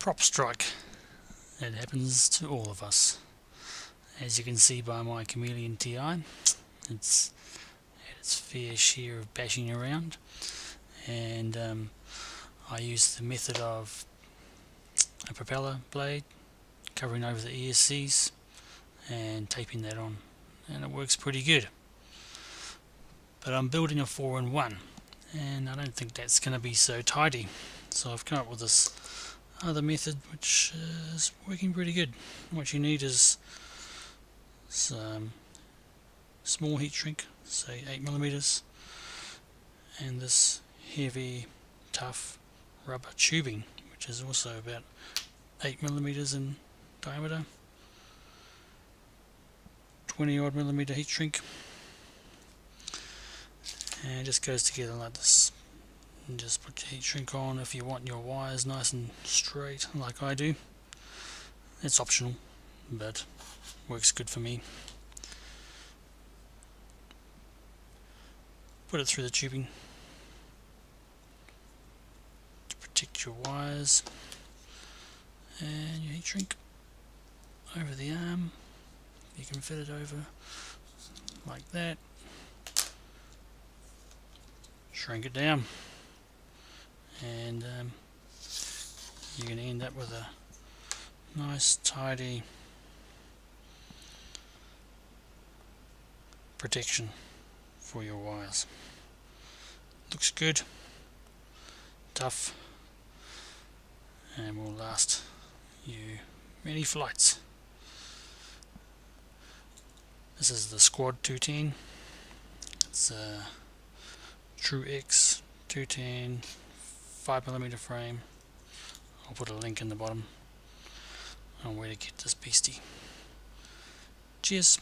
prop strike. It happens to all of us. As you can see by my Chameleon TI, it's had its fair share of bashing around, and I used the method of a propeller blade covering over the ESCs and taping that on, and it works pretty good. But I'm building a 4-in-1 and I don't think that's going to be so tidy, so I've come up with this other method which is working pretty good. What you need is some small heat shrink, say 8mm, and this heavy tough rubber tubing which is also about 8mm in diameter, 20 odd millimeter heat shrink, and it just goes together like this. And just put your heat shrink on if you want your wires nice and straight like I do. It's optional but works good for me. Put it through the tubing to protect your wires, and your heat shrink over the arm. You can fit it over like that, shrink it down, and you're going to end up with a nice tidy protection for your wires. Looks good, tough, and will last you many flights. This is the SQUAD 210. It's a True X 210 5mm frame. I'll put a link in the bottom on where to get this beastie. Cheers.